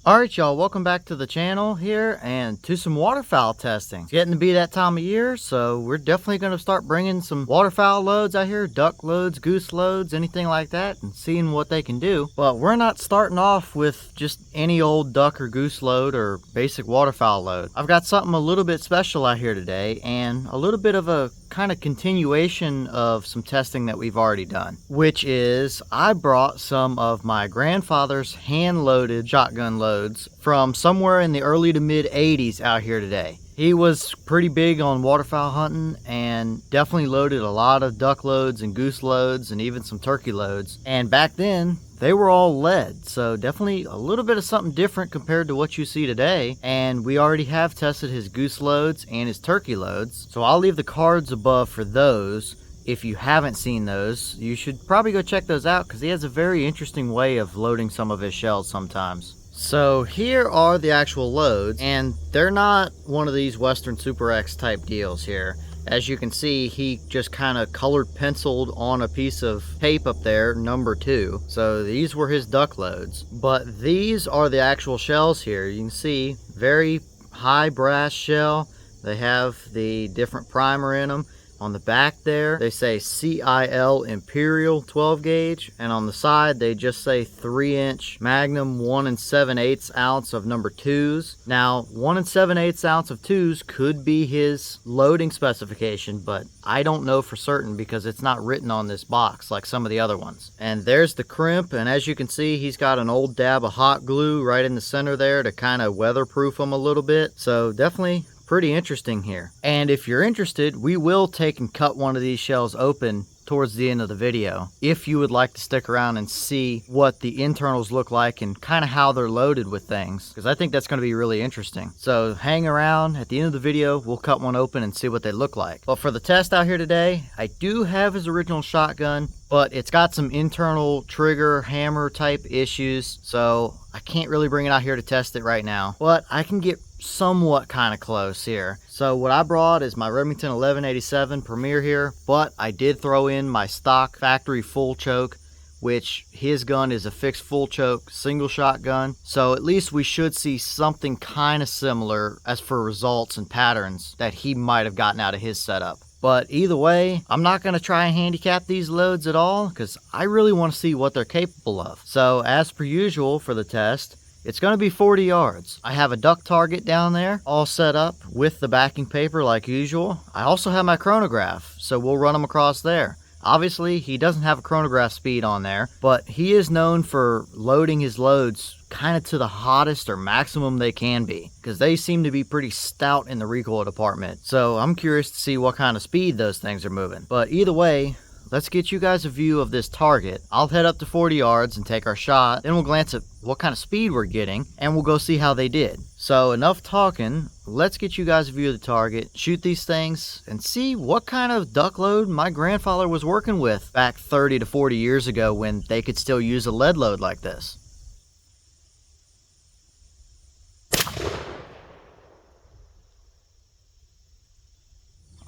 Alright y'all, welcome back to the channel here and to some waterfowl testing. It's getting to be that time of year, so we're definitely going to start bringing some waterfowl loads out here, duck loads, goose loads, anything like that, and seeing what they can do. But we're not starting off with just any old duck or goose load or basic waterfowl load. I've got something a little bit special out here today, and a little bit of a kind of continuation of some testing that we've already done, which is I brought some of my grandfather's hand-loaded shotgun loads from somewhere in the early to mid 80s out here today. He was pretty big on waterfowl hunting and definitely loaded a lot of duck loads and goose loads and even some turkey loads. And back then they were all lead, so definitely a little bit of something different compared to what you see today. And we already have tested his goose loads and his turkey loads, so I'll leave the cards above for those. If you haven't seen those, you should probably go check those out because he has a very interesting way of loading some of his shells sometimes. So here are the actual loads, and they're not one of these Western Super X type deals here. As you can see, he just kind of colored penciled on a piece of tape up there, number 2. So these were his duck loads. But these are the actual shells here. You can see, very high brass shell. They have the different primer in them. On the back there, they say CIL Imperial 12 gauge, and on the side, they just say 3-inch Magnum 1 7/8 ounce of number 2s. Now, 1 7/8 ounce of 2s could be his loading specification, but I don't know for certain because it's not written on this box like some of the other ones. And there's the crimp, and as you can see, he's got an old dab of hot glue right in the center there to kind of weatherproof them a little bit. So definitely pretty interesting here. And if you're interested, we will take and cut one of these shells open towards the end of the video if you would like to stick around and see what the internals look like and kind of how they're loaded with things, because I think that's going to be really interesting. So hang around. At the end of the video, we'll cut one open and see what they look like. But for the test out here today, I do have his original shotgun, but it's got some internal trigger hammer type issues, so I can't really bring it out here to test it right now, but I can get somewhat kind of close here. So what I brought is my Remington 1187 Premier here, but I did throw in my stock factory full choke, which his gun is a fixed full choke single shot gun. So at least we should see something kind of similar as for results and patterns that he might have gotten out of his setup. But either way, I'm not going to try and handicap these loads at all because I really want to see what they're capable of. So as per usual for the test, it's going to be 40 yards. I have a duck target down there all set up with the backing paper like usual. I also have my chronograph, so we'll run them across there. Obviously, he doesn't have a chronograph speed on there, but he is known for loading his loads kind of to the hottest or maximum they can be, because they seem to be pretty stout in the recoil department. So I'm curious to see what kind of speed those things are moving. But either way, let's get you guys a view of this target. I'll head up to 40 yards and take our shot. Then we'll glance at what kind of speed we're getting, and we'll go see how they did. So enough talking. Let's get you guys a view of the target, shoot these things, and see what kind of duck load my grandfather was working with back 30 to 40 years ago when they could still use a lead load like this.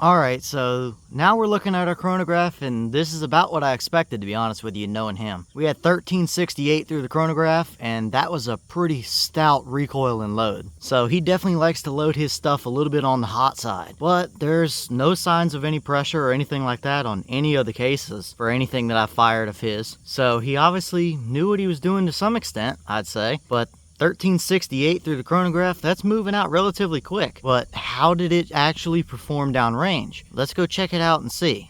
Alright, so now we're looking at our chronograph, and this is about what I expected, to be honest with you, knowing him. We had 1368 through the chronograph, and that was a pretty stout recoil and load. So he definitely likes to load his stuff a little bit on the hot side. But there's no signs of any pressure or anything like that on any of the cases for anything that I fired of his. So he obviously knew what he was doing to some extent, I'd say. But 1368 through the chronograph, that's moving out relatively quick. But how did it actually perform downrange? Let's go check it out and see.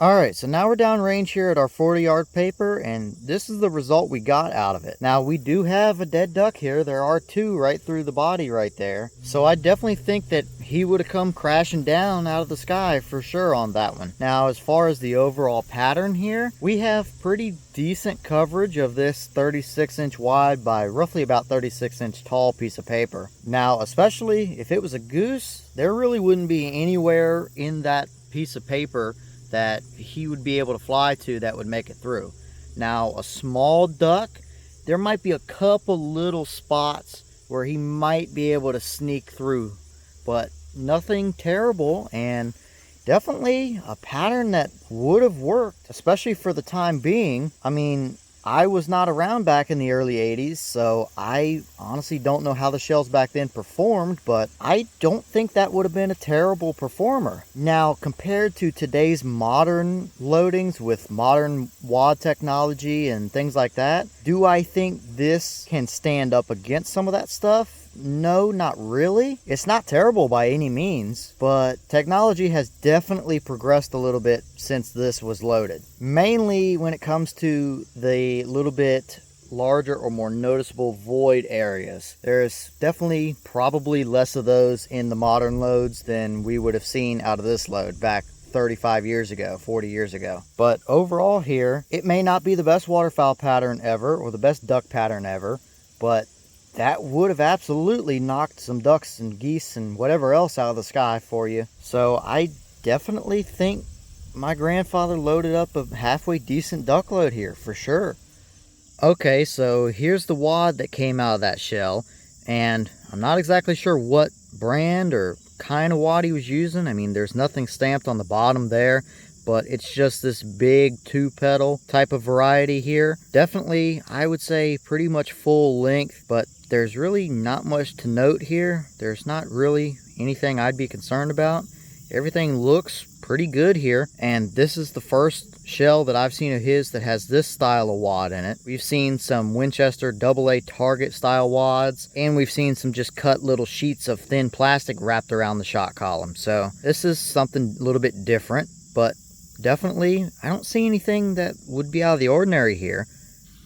Alright, so now we're downrange here at our 40-yard paper, and this is the result we got out of it. Now, we do have a dead duck here. There are 2 right through the body right there. So I definitely think that he would have come crashing down out of the sky for sure on that one. Now, as far as the overall pattern here, we have pretty decent coverage of this 36-inch wide by roughly about 36-inch tall piece of paper. Now, especially if it was a goose, there really wouldn't be anywhere in that piece of paper that he would be able to fly to that would make it through. Now, a small duck, there might be a couple little spots where he might be able to sneak through, but nothing terrible, and definitely a pattern that would have worked, especially for the time being. I mean, I was not around back in the early 80s, so I honestly don't know how the shells back then performed, but I don't think that would have been a terrible performer. Now, compared to today's modern loadings with modern wad technology and things like that, do I think this can stand up against some of that stuff? No, not really. It's not terrible by any means, but technology has definitely progressed a little bit since this was loaded. Mainly when it comes to the little bit larger or more noticeable void areas. There's definitely probably less of those in the modern loads than we would have seen out of this load back 35 years ago, 40 years ago. But overall here, it may not be the best waterfowl pattern ever or the best duck pattern ever, but that would have absolutely knocked some ducks and geese and whatever else out of the sky for you. So I definitely think my grandfather loaded up a halfway decent duck load here for sure. Okay, so here's the wad that came out of that shell, and I'm not exactly sure what brand or kind of wad he was using. I mean, there's nothing stamped on the bottom there, but it's just this big 2-petal type of variety here. Definitely, I would say pretty much full length, but there's really not much to note here. There's not really anything I'd be concerned about. Everything looks pretty good here, and this is the first shell that I've seen of his that has this style of wad in it. We've seen some Winchester AA Target style wads, and we've seen some just cut little sheets of thin plastic wrapped around the shot column. So this is something a little bit different, but definitely I don't see anything that would be out of the ordinary here.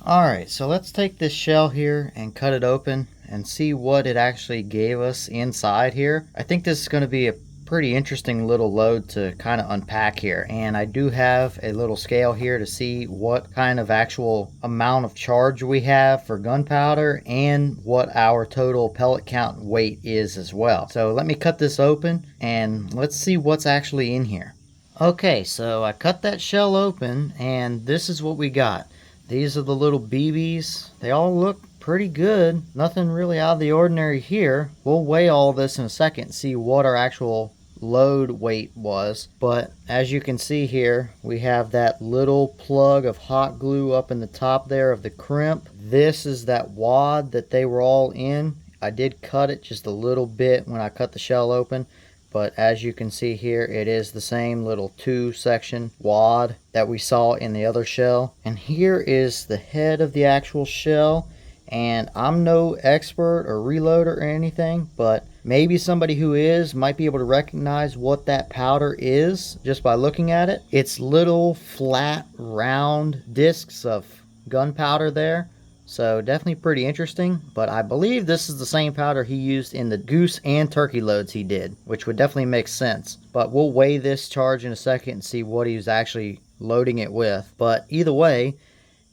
Alright, so let's take this shell here and cut it open and see what it actually gave us inside here. I think this is going to be a pretty interesting little load to kind of unpack here, and I do have a little scale here to see what kind of actual amount of charge we have for gunpowder and what our total pellet count weight is as well. So let me cut this open and let's see what's actually in here. Okay, so I cut that shell open and this is what we got. These are the little BBs. They all look pretty good. Nothing really out of the ordinary here. We'll weigh all this in a second and see what our actual load weight was. But as you can see here, we have that little plug of hot glue up in the top there of the crimp. This is that wad that they were all in. I did cut it just a little bit when I cut the shell open, but as you can see here, it is the same little 2-section wad that we saw in the other shell. And here is the head of the actual shell. And I'm no expert or reloader or anything, but maybe somebody who is might be able to recognize what that powder is just by looking at it. It's little flat round discs of gunpowder there. So definitely pretty interesting, but I believe this is the same powder he used in the goose and turkey loads he did, which would definitely make sense. But we'll weigh this charge in a second and see what he was actually loading it with. But either way,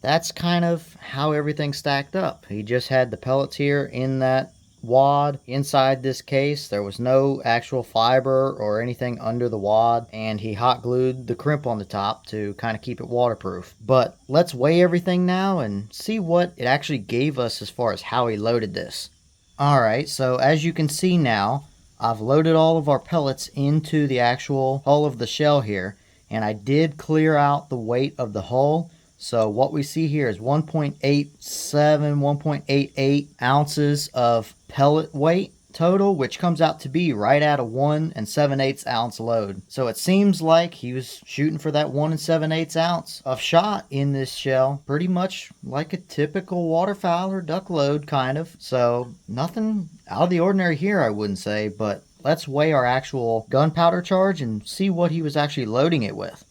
that's kind of how everything stacked up. He just had the pellets here in that wad inside this case. There was no actual fiber or anything under the wad, and he hot glued the crimp on the top to kind of keep it waterproof. But let's weigh everything now and see what it actually gave us as far as how he loaded this. Alright, so as you can see now, I've loaded all of our pellets into the actual hull of the shell here, and I did clear out the weight of the hull. So what we see here is 1.87, 1.88 ounces of pellet weight total, which comes out to be right at a 1 7/8 ounce load. So it seems like he was shooting for that 1 7/8 ounce of shot in this shell, pretty much like a typical waterfowl or duck load kind of. So nothing out of the ordinary here, I wouldn't say, but let's weigh our actual gunpowder charge and see what he was actually loading it with.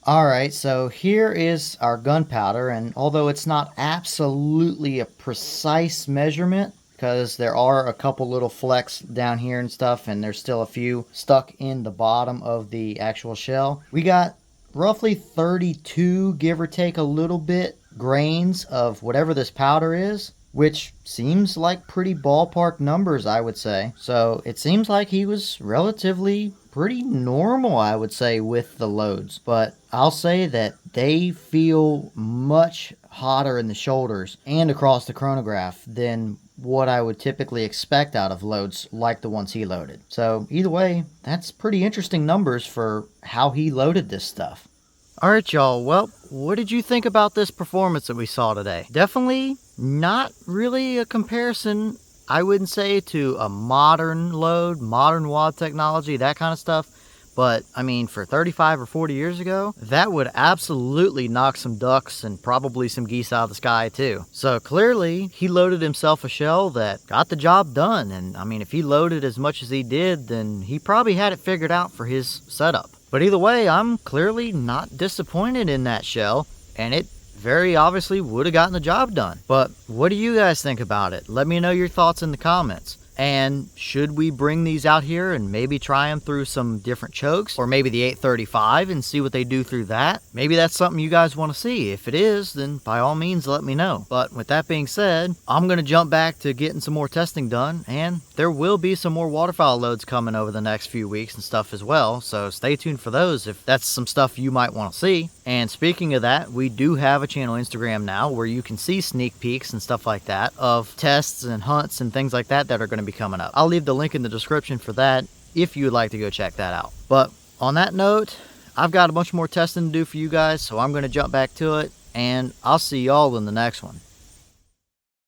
Alright, so here is our gunpowder, and although it's not absolutely a precise measurement, because there are a couple little flecks down here and stuff, and there's still a few stuck in the bottom of the actual shell, we got roughly 32, give or take a little bit, grains of whatever this powder is, which seems like pretty ballpark numbers, I would say. So it seems like he was relatively pretty normal, I would say, with the loads. But I'll say that they feel much hotter in the shoulders and across the chronograph than what I would typically expect out of loads like the ones he loaded. So either way, that's pretty interesting numbers for how he loaded this stuff. Alright y'all, well, what did you think about this performance that we saw today? Definitely not really a comparison, I wouldn't say, to a modern load, modern wad technology, that kind of stuff. But, I mean, for 35 or 40 years ago, that would absolutely knock some ducks and probably some geese out of the sky too. So clearly, he loaded himself a shell that got the job done. And, I mean, if he loaded as much as he did, then he probably had it figured out for his setup. But either way, I'm clearly not disappointed in that shell, and it very obviously would have gotten the job done. But what do you guys think about it? Let me know your thoughts in the comments. And should we bring these out here and maybe try them through some different chokes, or maybe the 835 and see what they do through that? Maybe that's something you guys want to see. If it is, then by all means let me know. But with that being said, I'm going to jump back to getting some more testing done, and there will be some more waterfowl loads coming over the next few weeks and stuff as well, so stay tuned for those if that's some stuff you might want to see. And speaking of that, we do have a channel Instagram now where you can see sneak peeks and stuff like that of tests and hunts and things like that that are going to be coming up. I'll leave the link in the description for that if you would like to go check that out. But on that note, I've got a bunch more testing to do for you guys, so I'm going to jump back to it, and I'll see y'all in the next one.